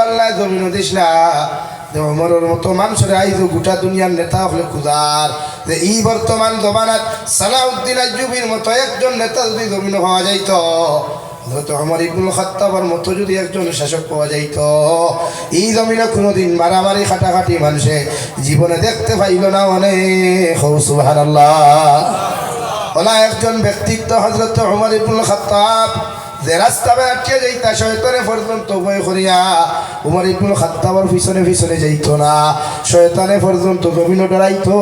আল্লাহ জমিন দিসলা ওমরের মতো মানুষের আইজ গোটা দুনিয়ার নেতা হলে খুঁজার যে এই বর্তমান জমানাত সালাউদ্দিন আইয়ুবীর মতো একজন নেতা যদি জমিন হওয়া যাইত, হয়তো ওমর ইবনুল খাত্তাবের মতো যদি একজন শাসক পাওয়া যাইত, এই জমিনে কোনোদিন মারামারি খাটাখাটি মানুষে জীবনে দেখতে পাইল না। অনেক সুবহানাল্লাহ। ওলা একজন ব্যক্তিত্ব হযরত ওমর ইবনুল খাত্তাব যে রাস্তা আটকে যাইতা শয়তানে পর্যন্ত ভয় করিয়া ওমর ইবনুল খাত্তাবের পিছনে পিছনে যাইত না, শয়তানে পর্যন্ত জমিন ডরাইতো।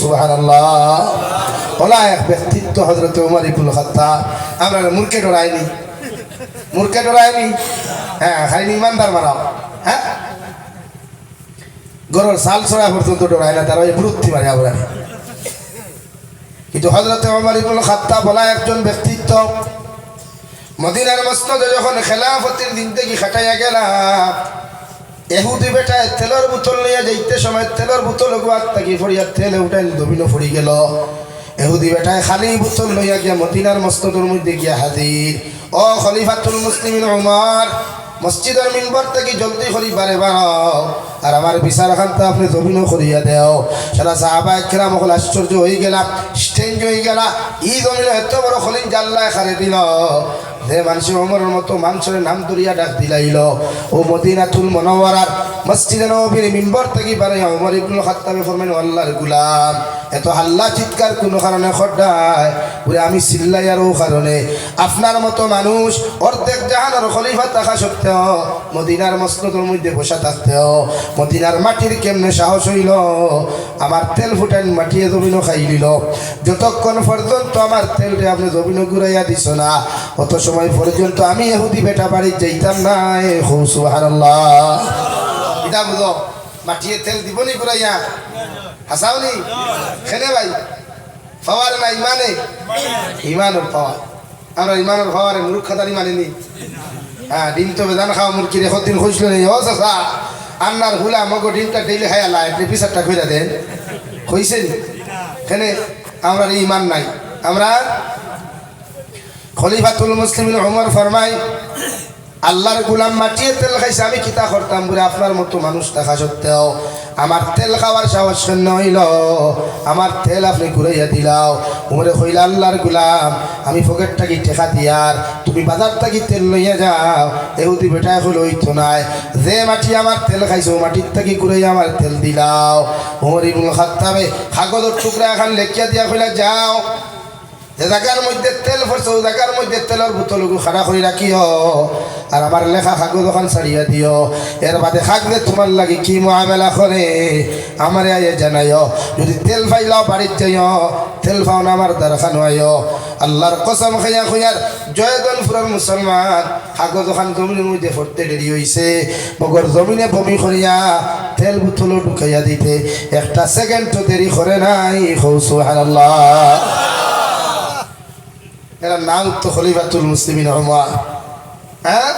সুবহানাল্লাহ। ওলা এক ব্যক্তিত্ব হযরত ওমর ইবনুল খাত্তাব। আমরা মূর্খে ডরাইনি, মূর্খে ডরাইনি, হ্যাঁ খালি ইমানদার মানাও। হ্যাঁ গরুর সাল ছড়া পর্যন্ত ডরায় না, তারা বুদ্ধি মারে আমরা। কিন্তু হযরত ওমর ইবনুল খাত্তাব বলা একজন ব্যক্তিত্ব মদিনার মসনদে যখন খেলাফতের দিন থেকে খাটাইয়া গেলা, এহুদি বেটায় তেলের বোতল নিয়ে যাইতে সময় তেলের বোতল গোয়ার থাকি ফড়িয়া তেলে উঠাই দবিনো ফড়ি গেল। এহুদি বেটায় খালি বোতল লইয়া গিয়া মদিনার মসনদের মধ্যে গিয়া হাজির। ও খলিফাতুল মুসলিমিন ওমর, মসজিদের মিনবার থেকে জলদি করি বারে বাড়াও আর আমার বিচার খানটা আপনি জমিনও করিয়া দেও। সারা সাহাবা কেরাম হল আশ্চর্য হয়ে গেলাম, স্টেঞ্জ হয়ে গেলা। ই জমিন এত বড় খলিন জাল্লায় খারে দিল যে মানুষের ওমরের মতো মানুষের নাম ধরিয়া ডাক দিলাইল। ও মদিনাতুল মুনাওয়ারার মসজিদে নববীর মিনবার থেকে বারে ওমর ইবনুল খাত্তাব ফরমান, আল্লাহর গোলাম এত হাল্লা চিৎকার কোনো কারণে খড্ডায় ওরে আমি চিল্লাই আর ও কারণে আপনার মতো মানুষ অর্ধেক জাহানের খলিফা থাকা সত্ত্বেও মদিনার মসনদের মধ্যে বসা থাকতেও মদিনার মাটির কেমনে সাহস হইল আমার তেল ফুটান মাটিয়ে জমিনও খাই দিল। যতক্ষণ পর্যন্ত আমার তেলটা আপনি জমিনও ঘুরাইয়া দিছ না, অত সময় পর্যন্ত আমি ইহুদি বেটা বাড়ির যাইতাম না। সুবহানাল্লাহ। এটা বুঝো, মাটিয়ে তেল দিবনি ঘুরাইয়া হাসাওনি খেলে ভাই পাওয়ার না ইমানে, ইমানের পাওয়ার। আমরা ইমানের পাওয়ারে মূর্খতার ইমানেনি। হ্যাঁ ডিম তো বেদান খাওয়া মুরগি রেখো দিন খুঁজল নেই। ও চাষা আন্নার হুলা মগো ডিমটা ডেইলি খাইয়া লাই পিসারটা খুঁজা দেন হইছে নি এখানে আমরা ইমান নাই। আমরা খলিফাতুল মুসলিমিন ওমর ফরমাই, আল্লাহর গোলাম মাটিয়ে তেল খাইছে আমি কিতা করতাম বলে আপনার মতো মানুষ দেখা সত্ত্বেও আমার তেল খাওয়ার সাহস শূন্য হইল, আমার তেল আপনি ঘুরাইয়া দিলাও। উমরে কইলা, আল্লাহর গোলাম আমি পকেট থাকি টেকা দিয়ার তুমি বাজার থাকি তেল লইয়া যাও। এহুদি বেটায় হইল হইতো নাই, যে মাটি আমার তেল খাইছো মাটির থাকি ঘুরাইয়া আমার তেল দিলাও। উমর ইবনুল খাত্তাবে কাগজের টুকরা এখন লেখিয়া দিয়া কইলা, যাও যে জায়গার মধ্যে তেল পড়ছে ও জায়গার মধ্যে তেলের বোতলগুলো খাড়া করে রাখিও আর আমার লেখা কাগজ ওখান ছাড়িয়া দিও। এর বাদে খাগলে তোমার লাগে কি মুআমালা করে আমার আয়ে জানাইও। যদি তেল পাইলাও বাড়ির যাইও, তেল পাও না আমার দরকার নয়ও। আল্লাহর কসম খাইয়া খুঁয়ার জয়দনপুরের মুসলমান কাগজ ওখান জমিনের মধ্যে পড়তে দেরি হয়েছে, মগর জমিনে বমি করিয়া তেল বোতলও ঢুকাইয়া দিতে একটা সেকেন্ডও দেরি করে নাই। সুবহানাল্লাহ। এরা নাম তো খলিফাতুল মুসলিমিন ওমর। হ্যাঁ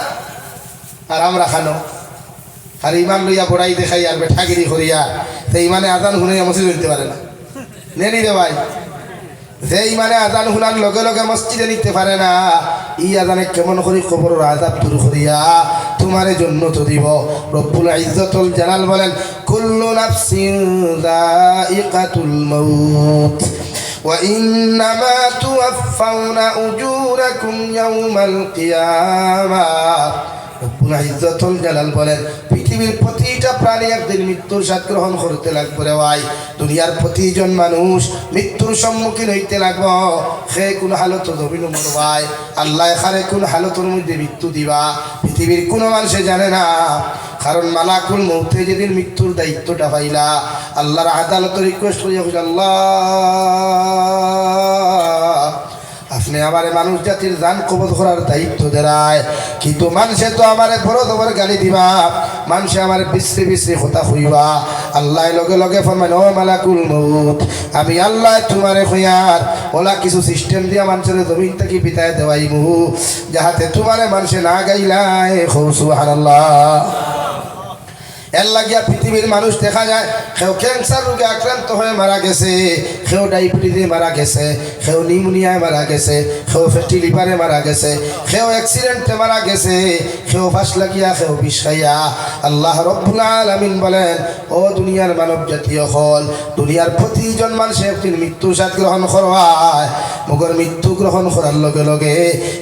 আর আমরা খানো আর ইমান লইয়া বড়াই দেখাই আর বেঠাগিরি করিয়া তো ইমানে আজান শুনাইয়া মসজিদ নিতে পারে না। নেনি রে ভাই, যে ইমানে আজান শুনার লগে লগে মসজিদে নিতে পারে না, ই আজানে কেমন করি কবরের আযাব দূর করিয়া তোমার জন্য তো দিব। রব্বুল ইজ্জতুল জালাল বলেন, কুল্লু নাফসিন যায়িকাতুল মাউত وإنما توفون أجوركم يوم القيامة। রব্বুল ইজ্জতুল জালাল বলেন, পৃথিবীর প্রতিটা প্রাণী একদিন মৃত্যুর স্বাদ গ্রহণ করতে লাগবে রে ভাই। দুনিয়ার প্রতিজন মানুষ মৃত্যুর সম্মুখীন হইতে লাগবো। সে কোন হালত জমিন মরবাই, আল্লাহ এখানে কোন হালতের মধ্যে মৃত্যু দিবা পৃথিবীর কোনো মানুষে জানে না। কারণ মালাকুল মউতে যেদিন মৃত্যুর দায়িত্বটা পাইলা আল্লাহর আদালতে রিকোয়েস্ট করিয়া আল্লাহ আপনি আমার মানুষ জাতির জান কবজ করার দায়িত্ব দেয়, কিন্তু মানুষে তো আমার বড় তোমার গালি দিবা, মানুষে আমার বিশ্রী বিশ্রী কথা হইবা। আল্লাহ লগে লগে ফরমান, ও মালাকুল মউত আমি আল্লাহ তোমারে হইয়ার ওলা কিছু সিস্টেম দিয়া মানুষের জমিন থেকে বিতায় দেওয়াইমু যাহাতে তোমারে মানুষে না গাইলায়। সুবহানাল্লাহ। এর লাগিয়া পৃথিবীর মানুষ দেখা যায় কেউ ক্যান্সার রোগে আক্রান্ত হয়ে মারা গেছে, কেউ ডায়াবেটিসে মারা গেছে, কেউ নিউমোনিয়ায় মারা গেছে, কেউ ফ্যাটি লিভারে মারা গেছে, কেউ অ্যাক্সিডেন্টে মারা গেছে, কেউ ফাঁস লাগিয়া, কেউ বিষ খাইয়া। আল্লাহ রব্বুল আলামিন বলেন, ও দুনিয়ার মানব জাতীয় হল, দুনিয়ার প্রতিজন মানুষে একদিন মৃত্যুর স্বাদ গ্রহণ করবায়। মগর মৃত্যু গ্রহণ করার লগে লগে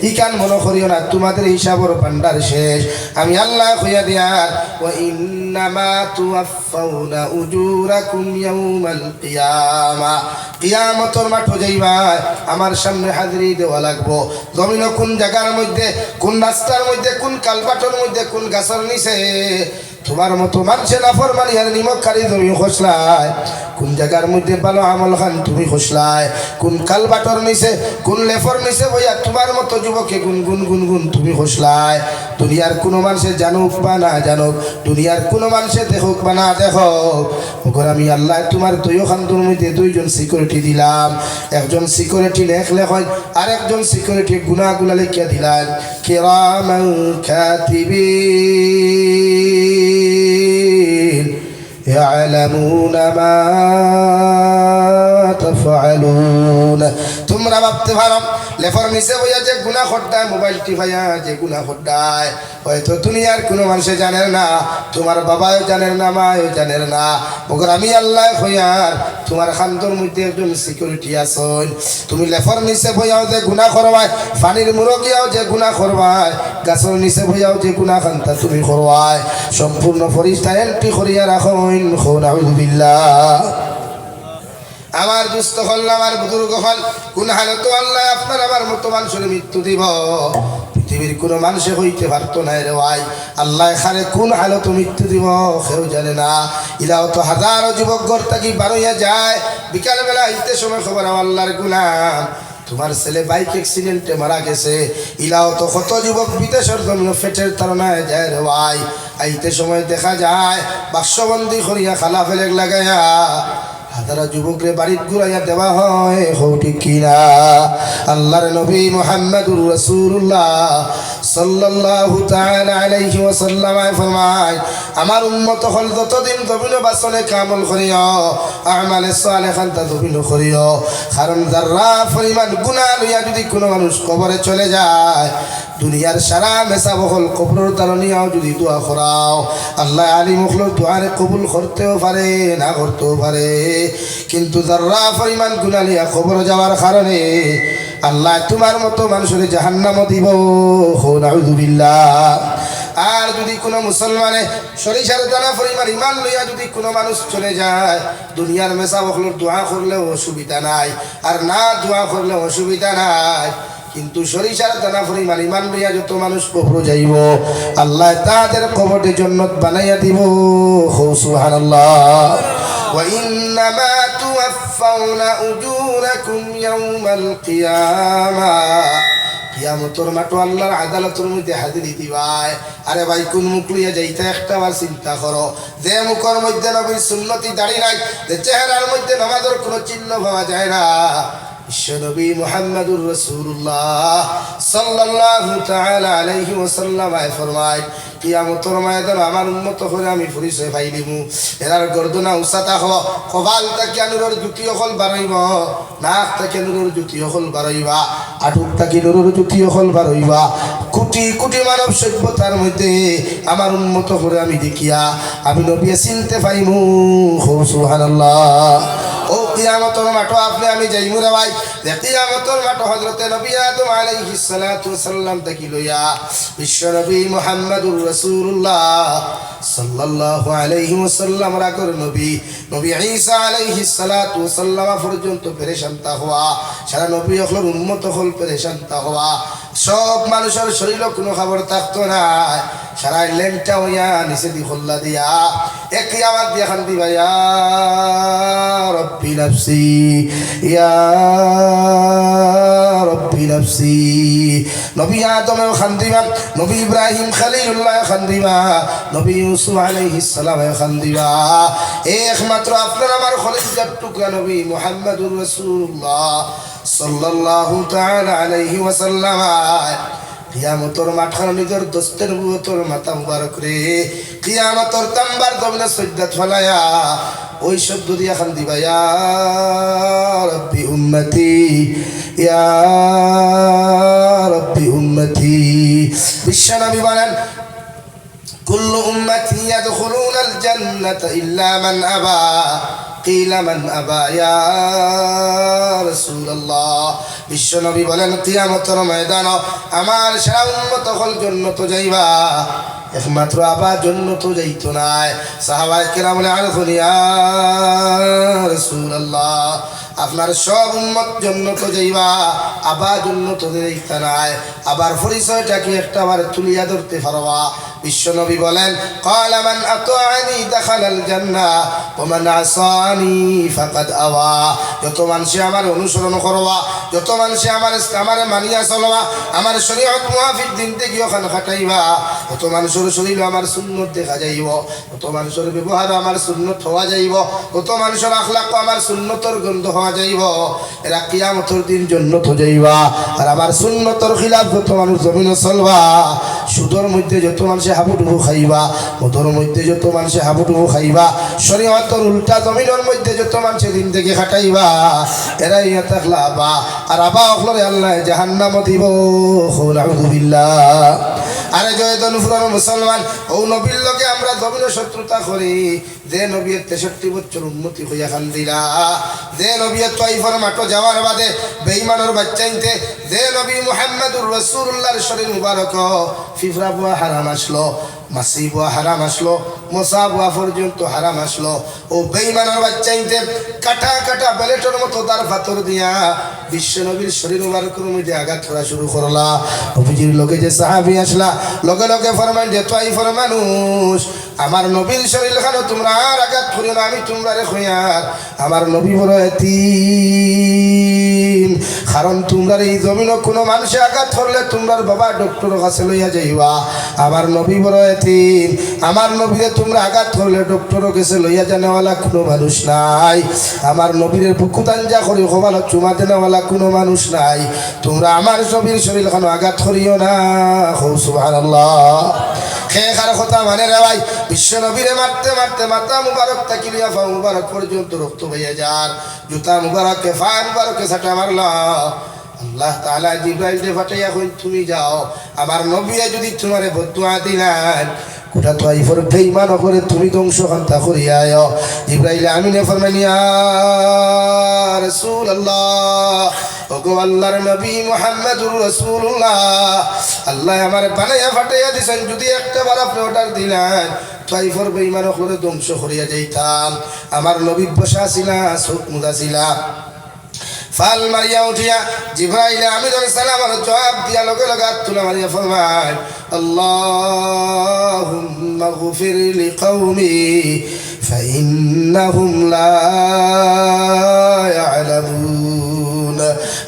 ইকান মনে করিও না তোমাদের হিসাবর ভান্ডার শেষ। আমি আল্লাহ কইয়া দিয়ার, ওয়া ইন্নামা তুওয়াফাউনা উজুরাকুম ইয়াউমাল কিয়ামা, কিয়ামতের মাঠে যাইবা আমার সামনে হাজিরি দেওয়া লাগবো। জমিন কোন জায়গার মধ্যে, কোন রাস্তার মধ্যে, কোন কালবাটের মধ্যে, কোন গাছের নিচে তোমার মতো মানুষের নাফরমানি আর নিমককারী তুমি খসলায়, কোন জায়গার মধ্যে ভালো আমল খান তুমি খসলায়, কোন কালবাটর নিচে, কোন লেফর নিচে বইয়া তোমার মতো যুবকে গুন গুন গুন গুন তুমি খসলায়। দুনিয়ার কোনো মানুষে জানুক বা না জানুক, দুনিয়ার কোনো মানুষে দেখুক বা না দেখুক, ওখানে আমি আল্লাহ তোমার দুই খান্তর মধ্যে দুইজন সিকিউরিটি দিলাম। একজন সিকিউরিটি লেখলে হয়, আর একজন সিকিউরিটি গুনাহগুলা লিখিয়া দিলাম। কিরামান কাতিবিন ইয়ালামুনা মা তাফআলুন। তোমরা ভাবতে পারো লেফার নিচে বইয়া যে গুনাহ করতায়, মোবাইল টিপাইয়া যে গুনাহ করতায়, হয়তো দুনিয়ার কোনো মানুষে জানেন না, তোমার বাবাও জানেন না, মাও জানেন না। মগর আমি আল্লাহ হইয়ার তোমার খান্তর মধ্যে একজন সিকিউরিটি আসন। তুমি লেফার নিচে বইয়াও যে গুনাহ করবাই, পানির মুরগিয়াও যে গুনাহ করবাই, গাছের নিচে বইয়াও যে গুনাহ খান্তা তুমি করবাই, সম্পূর্ণ ফরিস্তা এন্ট্রি করিয়া রাখুন। নাউযুবিল্লাহ। আমার দুস্থ হল, আমার বুজুর্গ হল, কোন হালতো আল্লাহ আপনার আমার মতো মানুষের মৃত্যু দিব? পৃথিবীর কোনো মানুষে হইতে পারতো না রে ভাই। আল্লাহ এখানে কোন হালত মৃত্যু দিব কেউ জানে না। ইলাও তো হাজারো যুবক ঘর থাকি বারোইয়া যায়, বিকালবেলা আইতে সময় খবর আল্লাহর গুলাম তোমার ছেলে বাইক অ্যাক্সিডেন্টে মারা গেছে। ইলাও তো কত যুবক বিদেশের জন্য ফেটের তাড়নায় যায় রে ভাই। আইতে সময় দেখা যায় বাক্সবন্দি করিয়া খালা ফেলে লাগাইয়া হাজারা যুবকরে বাড়ির ঘুরাইয়া দেওয়া হয়। হৌটি কিনা আল্লাহর নবী মুহাম্মদুর রাসূলুল্লাহ সাল্লাল্লাহু তাআলা আলাইহি ওয়াসাল্লাম ফরমায়, আমার উম্মত হল যতদিন জমিন বাসনে কামল করিও, আমালে সালেহান তা জমিন করিও। কারণ যারা পরিমাণ গুনাহ লইয়া যদি কোনো মানুষ কবরে চলে যায়, দুনিয়ার সারা মেসা বহল কবরের তারনিয়াও যদি দোয়া করাও, আল্লাহ আলী মুখলোর দোয়ারে কবুল করতেও পারে, না করতেও পারে। কিন্তু যারা পরিমাণ গুনাহ লইয়া কবরে যাওয়ার কারণে আল্লাহ তোমার মতো মানুষের জাহান্নামও দিব। নাউযুবিল্লাহ। আর যদি কোনো মুসলমানে সরিষার দানা পরিমাণ ইমান লইয়া যদি কোনো মানুষ চলে যায়, দুনিয়ার মেসা বখলোর দোয়া করলেও অসুবিধা নাই, আর না দোয়া করলেও অসুবিধা নাই। কিন্তু সরিষার দানা পরিমাণ ইমান লইয়া যত মানুষ কবর যাইব, আল্লাহ তাদের কবরে জান্নাত বানাইয়া দিব। সুবহানাল্লাহ। ওয়া ইন্নামা তুওয়াফাউনা উজুরাকুম ইয়াউমাল কিয়ামাহ, কিয়ামতের মাঠে আল্লাহর আদালতের মধ্যে হাজিরি দিবাই। আরে ভাই কোন মুখ লইয়া যাইতে একটা বার চিন্তা করো। যে মুখের মধ্যে নবীর সুন্নতি দাড়ি নাই, যে চেহারার মধ্যে নামাজের কোনো চিহ্ন পাওয়া যায় না, বিশ্বনবী মুহাম্মদুর রাসূলুল্লাহ সাল্লাল্লাহু তাআলা আলাইহি ওয়াসাল্লাম ফরমায়, কিয়ামতের ময়দানে আমার উম্মত হলে আমি পরিচয় পাই দিমু। এরার গর্দনা উঁচা থাকব, কপাল তাকি নুরের জুতি অকল বাড়াইব, নাক তাকি নুরের জুতি অকল বাড়াইবা, আটুক তাকি নুরের জুতি অকল বাড়াইবা। কোটি কোটি মানব সভ্যতার মধ্যে আমার উম্মত হলে আমি দেখিয়া আমি নবী চিনতে পাইমু। সুবহানাল্লাহ। ও কিয়ামতের মাঠে আপনি আমি যাইমু রে ভাই। কিয়ামতের মাঠে হযরতে নবী আদম আলাইহিস সালাতু ওয়াস সালাম থেকে লইয়া বিশ্বনবী মুহাম্মদুর রাসূলুল্লাহ সাল্লাল্লাহু আলাইহি ওয়াসাল্লাম রাগর নবী নবী ঈসা আলাইহিস সালাতু ওয়াস সালাম পর্যন্ত পেরেশান তা হওয়া, সারা নবী হল উম্মত হল পেরেশান তা হওয়া। সব মানুষের শরীরে কোনো খবর থাকতো না, সারা লেংটা হইয়া নিচে দি খোল্লা দিয়া এক আওয়াজ দিয়া খান দিবা, ইয়া রব্বি নাফসি, ইয়া রব্বি নাফসি। নবী আদমেও খান দিবা, নবী ইব্রাহিম খলিলুল্লাহ খান দিবা, নবী ইউসুফ আলাইহিস সালাম খান দিবা। একমাত্র আপনার আমার খলিজার টুকরা নবী মুহাম্মদুর রাসূলুল্লাহ সাল্লাল্লাহু তাআলা আলাইহি ওয়াসাল্লাম কিয়ামতর মাঠখান নিজের দোস্তের বুয়তর মাথা মুবারক রে কিয়ামতর তাম্বার দমনে সজ্জাত ফলায়া ওই শব্দ দিয়া খান দিবা ইয়া রব্বি উম্মতি ইয়া রব্বি উম্মতি। বিশ্বনবী বলেন কুল্লু উম্মতি ইয়াদখুলুনাল জান্নাতা ইল্লা মান আবা কিলা মান আবা ইয়া রাসূলুল্লাহ। বিশ্বনবী বলেন কিয়ামতের ময়দান আমার সারা উম্মত হল জান্নাত যাইবা একমাত্র আবা জান্নাত যাইতো না। সাহাবায়ে কেরাম বলে আরফুন ইয়া রাসূলুল্লাহ আপনার সব উম্মত জান্নাত যাইবা আবা জান্নাত যাইতা নাই। আবার পরিচয়টা কি একটা বার তুলিয়া ধরতে পারবা? বিশ্বনবী বলেন ক্বালা মান আতাআনি দাখালাল জান্নাহ ওয়া মান আসানি ফাকাদ আওয়া। যত মানুষে আমার অনুসরণ করবা যত মানুষে আমার মানিয়া চলবা আমার শরীয়ত মুআফিক দিন থেকে ওখানে খাটাইবা তত মানুষের শরীর আমার সুন্নত দেখা যাইব তত মানুষের ব্যবহার আমার সুন্নত হওয়া যাইব তত মানুষের আখলাক আমার সুন্নতর গন্ধ হওয়া যাইব। এরা কিয়ামতের দিন জান্নাত যাইবা আর আমার সুন্নতর খিলাফ যত মানুষ জমিনে চলবা সুদর মধ্যে যত মানুষে হাবুডুবু খাইবা মধুর মধ্যে যত মানুষে হাবুডুবু খাইবা শরীয়তের উল্টা জমিনের মধ্যে যত মানুষে দিন থেকে খাটাইবা এরাই থাকলা আবা আর আবা অখলরে আল্লাহ জাহান্নাম দিব। আউযুবিল্লাহ। আরে জয়দন ফুরানো মুসলমান ও নবীর লোকে আমরা জমিনের শত্রুতা করি যে নবীর 63 বছর উন্নতি হইয়া খান দিলা যে নবীর তাইফের মাঠে যাওয়ার বাদে বেঈমানের বাচ্চাইতে যে নবী মুহাম্মদুর রাসূলুল্লাহর শরীর মুবারক ফিফরা বুয়া হারাম আসলো মাছি বুয়া হারাম আসলো মশা বুয়া পর্যন্ত হারাম আসলো ও বেঈমানের বাচ্চাইতে কাটা কাটা বেলেটের মতো তার পাথর দিয়া বিশ্ব নবীর শরীর মুবারকের মধ্যে আঘাত করা শুরু করলা। নবীজির লোকে যে সাহাবী আসলা লগে লগে ফরমান যে তাইফের মানুষ আমার নবীর শরীর খানো তোমরা আর আঘাত করিও না আমি তোমরা রেখো আর আমার নবী বড় এতিম কারণ তোমরা এই জমিনে কোনো মানুষে আঘাত করলে তোমরার বাবা ডক্টরের কাছে লইয়া যাইবা আমার নবী বড় এতিম আমার নবীরে তোমরা আঘাত করলে ডক্টরের কাছে লইয়া জানেওয়ালা কোনো মানুষ নাই আমার নবীর বুকুতাঞ্জা করি খোবালো চুমা দেনেওয়ালা কোনো মানুষ নাই তোমরা আমার নবীর শরীর খানো আঘাত করিও না। সুবহানাল্লাহ। খেয়ার কথা মানে রে ভাই বিশ্ব নবীরে মারতে মারতে মাথা মুবারক তাকিলিয়া পা মুবারক পর্যন্ত রক্ত বইয়া যার জুতা মুবারককে পা মুবারককে ছাটা মারলা আল্লাহ তাআলা জিবরাইলকে পাঠাইয়া কই তুমি যাও আমার নবীয়ে যদি তোমারে বদদুয়া দিলেন গোটা তাইফের বেঈমান করে তুমি ধ্বংস হত্যা করিয়া আয়। জিবরাইল আমিনে ফরমান ইয়া রাসূলুল্লাহ ওগো আল্লাহর নবী মুহাম্মদুর রাসূলুল্লাহ আল্লাহ আমারে বানাইয়া পাঠাইয়া দিছেন যদি একটাবার আপনি অর্ডার দিলেন তাইফের বেঈমান করে ধ্বংস করিয়া যাইতাম। আমার নবী বসা ছিলা চোখ মুদা ছিলা ফাল মারিয়া উঠিয়া জিবরাইল আমিনের সালামের জবাব দিয়া লগে লগে তুলা মারিয়া ফরমান আল্লাহুম্মা গফির লিকাওমি ফাইন্নাহুম লা ইয়ালামুন।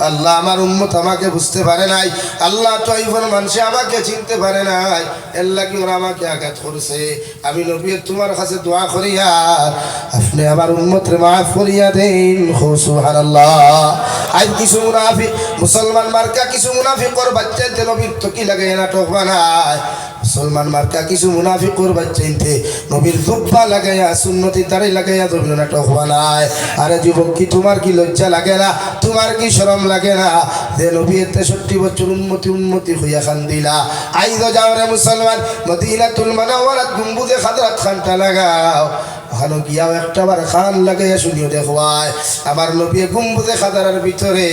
আল্লাহ আমার উম্মত আমাকে বুঝতে পারে নাই আল্লাহ তাইফের মানুষে আমাকে চিনতে পারে নাই এর লাগি ওরা আমাকে আঘাত করছে আমি নবী তোমার কাছে দোয়া করি আর আপনি আমার উম্মতরে মাফ করিয়া দেন। সুবহানাল্লাহ। আজ কিছু মুনাফিক মুসলমান মার্কা কিছু মুনাফিকর বাচ্চাতে নবীর তকি লাগাই নাটক বানায় মুসলমান মার্কা কিছু মুনাফিকর বাচ্চাইতে নবীর জুব্বা লাগাইয়া সুন্নতি দাড়ি লাগাইয়া তুমি নাটক বানায়। আরে যুবক কি তোমার কি লজ্জা লাগে না তোমার কি শরম লাগে না যে নবী 63 বছর উন্মতি হইয়া খান দিলা আইজ যাও রে মুসলমান মদিনাতুল মুনাওয়ারাত গম্বুজে খাদরাত খানটা লাগাও ওখানে গিয়াও একটাবার খান লাগাইয়া শুনিও দেখবাই আমার নবী গম্বুজে খাদারার ভিতরে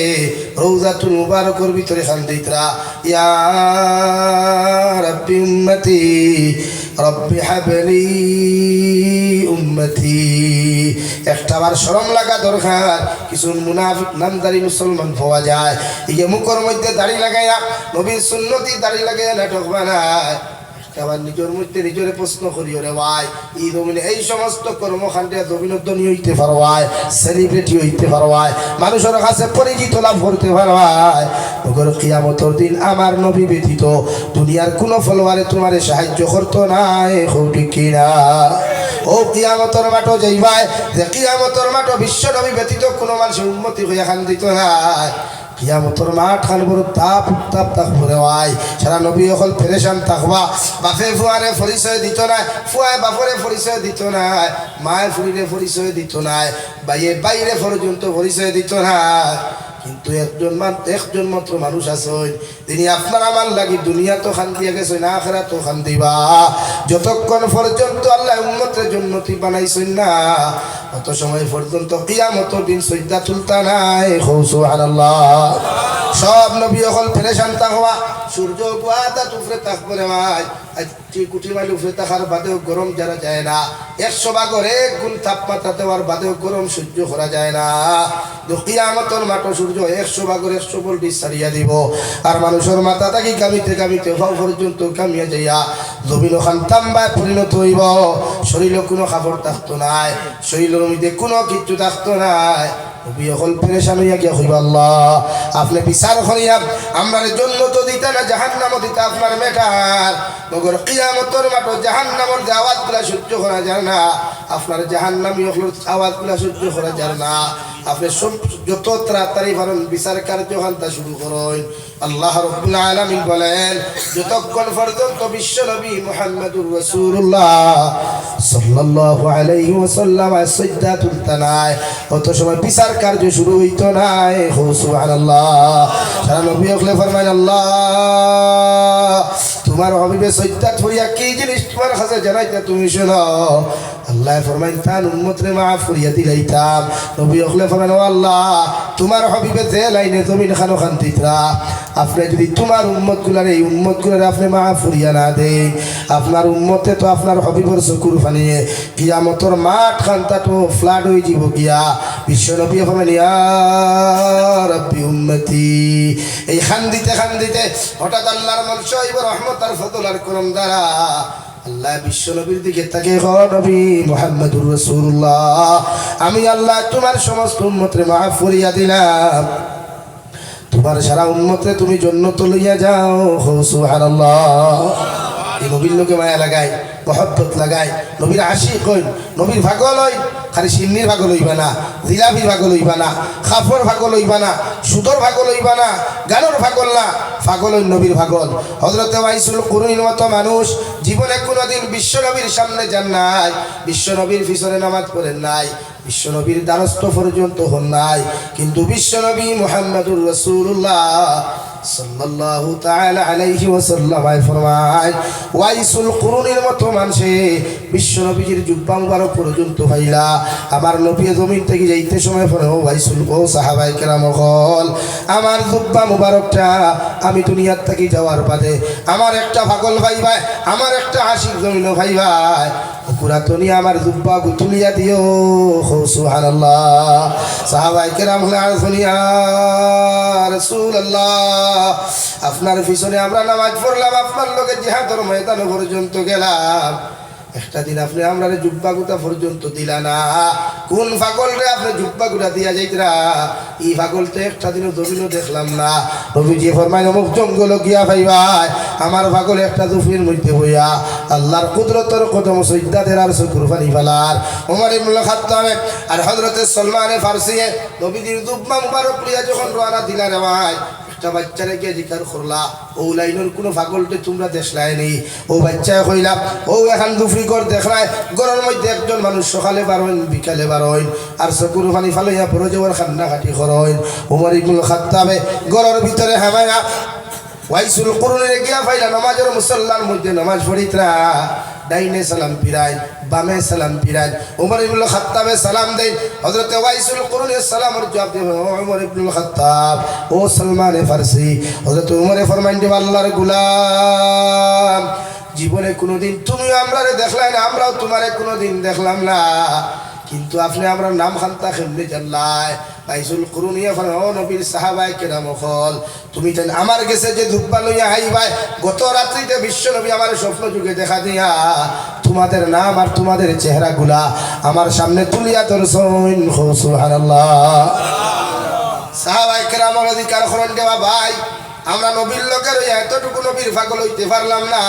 রওজাতুল মুবারকের ভিতরে খান দিতরা ইয়া রাব্বি উম্মতি রব্বি হাবলি উম্মতি। একটাবার শরম লাগা দরকার। কিছু মুনাফিক নামদারি মুসলমান পাওয়া যায় এই যে মুখের মধ্যে দাড়ি লাগাইয়া নবীর সুন্নতি দাড়ি লাগাইয়া নাটক বানায় আবার নিজের মধ্যে নিজের প্রশ্ন করিও রে ভাই এই জমিনে এই সমস্ত কর্মকাণ্ডে জমিনধ্বনি হইতে পারবায় সেলিব্রিটি হইতে পারবায় মানুষের কাছে পরিচিত লাভ করতে পারবায় ওগর কিয়ামতের দিন আমার নবী ব্যতীত দুনিয়ার কোনো ফলোয়ারে তোমারে সাহায্য করতো নাই ঠিক কিনা? ও কিয়ামতের মাঠে যাইবাই যে কিয়ামতের মাঠে বিশ্ব নবী ব্যতীত কোনো মানুষের উন্নতি হইয়া খান দিত নাই কিয়ামতর মাঠ খান বড় তাপ উত্তাপ থাকবরে ভাই সারা নবী অকল পেরেশান থাকবা বাপে ফুয়ারে পরিচয় দিত না ফুয়ায় বাপরে পরিচয় দিত না মায়ের ফুরিরে পরিচয় দিত না বাইয়ে বাইরে পর্যন্ত পরিচয় দিত না কিন্তু একজন মাত্র মানুষ আছেন তিনি আপনার আমার লাগি দুনিয়া তো খান দিয়া গেছেন না আখেরা তো খান দিবা যতক্ষণ পর্যন্ত আল্লাহ উম্মতের জন্নতি বানাইছেন না অত সময় পর্যন্ত কিয়ামতের দিন সজ্জা তুলতা নাই সুবহানাল্লাহ সব নবী হল পেরেশান থাকবা সূর্য গোয়াটা তুফরে থাকবে ভাই কুটি মাইল উফরে থাকার বাদেও গরম যারা যায় না 100 ভাগের 1 গুণ তাপমাত্রা দেওয়ার বাদেও গরম সহ্য করা যায় না কিয়ামতের মাঠে সূর্য 100 ভাগের 100 ভোল্ট ছাড়িয়া দিব আর মানুষের মাথা থাকি কামিতে কামিতে ফাও পর্যন্ত কামিয়া যাইয়া জমিন খান তাম্বায় পরিণত হইব শরীরে কোনো খাবার থাকতো নাই শরীরের মধ্যে কোনো কিছু থাকতো নাই নবী হল পেরেশান হইয়া গিয়া হইবা আল্লাহ আপনি বিচার করিয়া আমরার জন্য তো দিতে না জাহান্নামও দিতে আপনার মেটার মগর কিয়ামতের মাঠে জাহান্নামের যে আওয়াজগুলা সহ্য করা যায় না আপনার জাহান্নামী হল আওয়াজগুলা সহ্য করা যায় না আপনি যত তাড়াতাড়ি পারেন বিচার কার্যকান্তা শুরু করুন আল্লাহ রাব্বুল আলামিন বলেন যতক্ষণ পর্যন্ত বিশ্ব নবী মুহাম্মদুর রাসূলুল্লাহ সাল্লাল্লাহু আলাইহি ওয়াসাল্লাম সাজদা তুলতে নাই অত সময় বিচার কার্য শুরু হইতো নাই সুবহানাল্লাহ সারা নবী ওগলে ফরমায় আল্লাহ তোমার হাবিবে সাজদা করিয়া কি জিনিস তোমার কাছে জানাইতে তুমি শোনো আল্লাহ ফরমায় তার উম্মতরে মাফ করিয়া দিলাইতাম নবী ওগলে ফরমায় ও আল্লাহ তোমার হাবিবে যে লাইনে জমিন খানো খান দিতরা আপনি যদি তোমার উম্মতগুলার এই উম্মতগুলার আপনি মাফ করিয়া না দেন আপনার উম্মতে তো আপনার হাবিবের চকুর ফানিয়ে কিয়ামতর মাঠ খানটা তো ফ্লাড হয়ে যাব গিয়া বিশ্ব নবী ফরমায় ইয়া রাব্বি উম্মতি এই খান্দিতে খান্দিতে হঠাৎ আল্লাহর মনসা হইব রহমত আর ফজল আর করম দ্বারা আল্লাহ বিশ্ব নবীর দিকে তাকে নবী মুহাম্মদুর রাসূলুল্লাহ আমি আল্লাহ তোমার সমস্ত উম্মতরে মাফ করিয়া দিলাম তোমার সারা উম্মতরে তুমি জান্নাত লইয়া যাও সুবহানাল্লাহ এই নবীর লোকে মায়া লাগায় মহব্বত লাগায় নবীর আশিক হইন নবীর পাগল হইন খালি সিন্নির পাগল হইবা না জিলাপির পাগল হইবা না খাফর পাগল হইবা না সুদর পাগল হইবা না গানোর পাগল না পাগল হইন নবীর পাগল হযরতে ওয়াইসুল কুরুনির মতো মানুষ জীবনে কোনোদিন বিশ্ব নবীর সামনে যান নাই বিশ্ব নবীর পিছনে নামাজ পড়েন নাই বিশ্ব নবীর দ্বারস্থ পর্যন্ত হন নাই কিন্তু বিশ্ব নবী মুহাম্মদুর রাসূলুল্লাহ সাল্লাল্লাহু তাআলা আলাইহি ওয়াসাল্লাম ফরমায় ওয়াইসুল কুরুনির মতো মানুষে বিশ্ব নবীর জুব্বা মুবারক পর্যন্ত হইলা আমার নবী জমিন থেকে যাইতে সময় পরে ও ওয়াইসুল ও সাহাবায়ে কেরাম হল আমার জুব্বা মুবারকটা আমি দুনিয়ার থেকে যাওয়ার বাদে আমার একটা পাগল ভাই ভাই আমার একটা আশিক জমিন ভাই ভাই পুরাতনী আমার জুব্বা গুতুলিয়া দিও সুবহানাল্লাহ সাহাবায়ে কেরাম হল আরজনিয়া রাসূলুল্লাহ আপনার পিছনে আমরা নামাজ পড়লাম আপনার লোকে জিহাদের ময়দানে পর্যন্ত গেলাম একটা দিন আপনি আমরা জুব্বা গুটা পর্যন্ত দিলা না কোন পাগল রে আপনি জুব্বা গুটা দিয়া যাইতরা এই পাগল তো একটা দিনও জমিনও দেখলাম না নবীজি ফরমায় অমুক জঙ্গল গিয়া ভাই আমার পাগল একটা জুফির মধ্যে হইয়া আল্লাহর কুদরতের কদম সজদাদের আর চকুর পানি ফেলার ওমর ইবনুল খাত্তাব আর হযরতে সলমান ফারসি নবীজির জুব্বা মুবারক লিয়া যখন রওনা দিলা রে ভাই বাচ্চারে গিয়ে জিকার করলা ও লাইনের কোনো পাগলটে তোমরা দেখলাই নেই ও বাচ্চা কইলাম ও এখন দুফরি কর দেখলাই গরমের মধ্যে একজন মানুষ সকালে বারোইন বিকালে বারোইন আর চকুর পানি ফালাইয়া পরে যাওয়ার খান্না খাটি করইন ওমর ইবনুল খাত্তাবে গরের ভিতরে হামায়া ওয়াইসুল কুরুনিরে গিয়া ফাইলা নামাজের মুসল্লার মধ্যে নামাজ পড়িতরা ডাইনে সালাম ফিরায় বামে সালাম ফিরায় ওমর ইবনুল খাত্তাবে সালাম দেন হযরতে ওয়াইসুল কুরুনি সালামের জবাব দেন ওমর ইবনুল খাত্তাব ও সলমান ফারসি হযরত ওমরে ফরমান যে আল্লাহর গোলাম জীবনে কোনোদিন তুমি আমরারে দেখলাই না আমরাও তোমারে কোনোদিন দেখলাম না কিন্তু আপনি আমরা নাম খান্তা কেমনে জানলাই ওয়াইসুল কুরুনি ফরমান ও নবীর সাহাবায়ে কেরাম হল তুমি জান আমার কাছে যে দুব্বা লইয়া আইবাই গত রাত্রিতে বিশ্ব নবী আমার স্বপ্ন যুগে দেখা দিয়া তোমাদের নাম আর তোমাদের চেহারাগুলা আমার সামনে তুলিয়া ধরছেন সুবহানাল্লাহ সাহাবায়ে কেরাম অধিকার করেন দেওয়া ভাই আমরা নবীর লোকের এতটুকু নবীর পাগল হইতে পারলাম না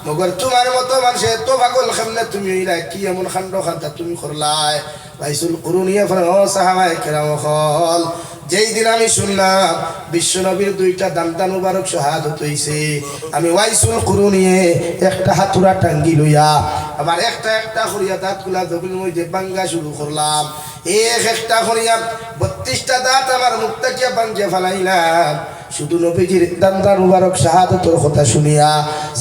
মগর তোমার মতো মানুষ এত পাগল কেমনে তুমি কি এমন কাণ্ড খান্তা তুমি করলাই ওয়াইসুল কুরুনি ফরমান ও সাহাবায়ে কেরাম হল যেই দিন আমি শুনলাম বিশ্বনবীর দুইটা দান্তা মুবারক শাহাদত হইছে, আমি ওয়াইসুল কুরুনিয়ে একটা হাতুরা টাঙ্গি লইয়া আবার একটা একটা করিয়া দাঁতগুলা দবিল মধ্যে ভাঙ্গা শুরু করলাম। একটা করিয়া 32টা দাঁত আমার মুখ তাকিয়া ভাঙ্গিয়া ফেলাইলাম। শুধু নবীজির দান্তা মুবারক শাহাদতের কথা শুনিয়া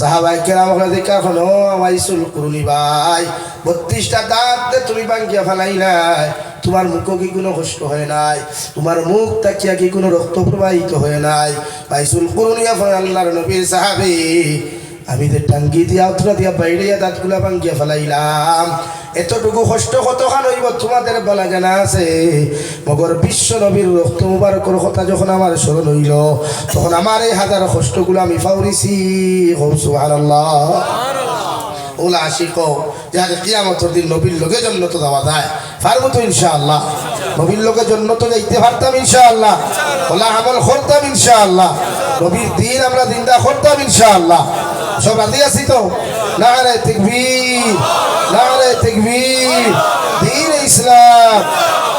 সাহাবায়ে কেরাম দেখা হলো ওয়াইসুল কুরুনি ভাই 32টা দাঁত তুমি ভাঙ্গিয়া ফেলাইলাই, তোমার মুখও কি কোনো কষ্ট হয় নাই? তোমার মুখ তাকিয়া কি কোনো রক্ত প্রবাহিত হয় নাই? ওয়াইসুল কুরুনিয়া ফলে আল্লাহর নবীর সাহাবী, আমি যে টাঙ্গি দিয়া উতরা দিয়া বাইরিয়া দাঁতগুলা ভাঙ্গিয়া ফেলাইলাম, এতটুকু কষ্ট কতখান হইব তোমাদের বলা জানা আছে? মগর বিশ্ব নবীর রক্ত মুবারকের কথা যখন আমার স্মরণ হইল, তখন আমার এই হাজার কষ্টগুলো আমি ফাউরিছি। সুবহানাল্লাহ। ওলা আশিক যাকে কিয়ামতের দিন নবীর লোকে জন্নত দেওয়া যায়, পারবো তো ইনশাআল্লাহ? নবীর লোকে জন্নত যাইতে পারতাম ইনশাআল্লাহ, ওলা আমল করতাম ইনশাআল্লাহ, নবীর দিন আমরা জিন্দা করতাম ইনশাআল্লাহ। সব রাজি আছি তো? নারে তাকবীর, নারে তাকবীর, দ্বীন ইসলাম।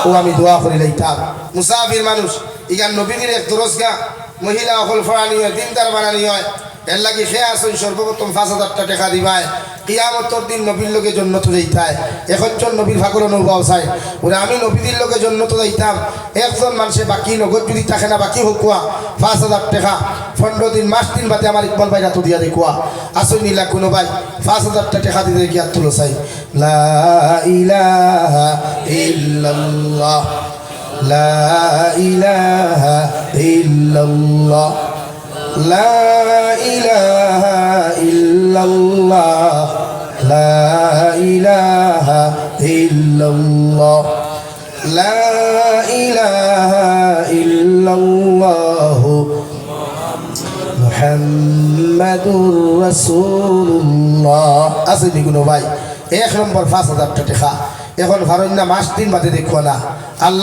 ও আমি দোয়া করে লইতাম মুসাফির মানুষ ইগান নবীর এক দরজগা মহিলা অকল ফরানি হয়, দিনদার বানানি হয়, এর লাগি খেয়ে আসুন সর্বপ্রথম 5,000 টাকা দিবায়। কিয়ামতের দিন নবীর লোকে জন্নত যাইতায়। একজন নবীর ফাগল নৌবাও চাই ওরা আমি নবীদের লোকে জন্নত যাইতাম। একজন মানুষে বাকি নগদ যদি থাকে না, বাকি হোকুয়া 5,000 টাকা 15 দিন মাস দিন বাদে আমার ইকবাল ভাই রাত দিয়া দেখুয়া আসুন নিলা কোনো ভাই 5,000 টাকা দিতে গিয়া তুলো চাই। লা ইলাহা ইল্লাল্লাহ, লা ইলাহা ইল্লাল্লাহ, লা ইলাহা ইল্লাল্লাহ, লা ইলাহা ইল্লাল্লাহ, লা ইলাহা ইল্লাল্লাহ, মুহাম্মাদুর রাসূলুল্লাহ। আছে নি কোনো ভাই? 1 নম্বর 5,000 টাকা। এখন ভারত না মাস দিন বাদে দেখো না আল্লাহ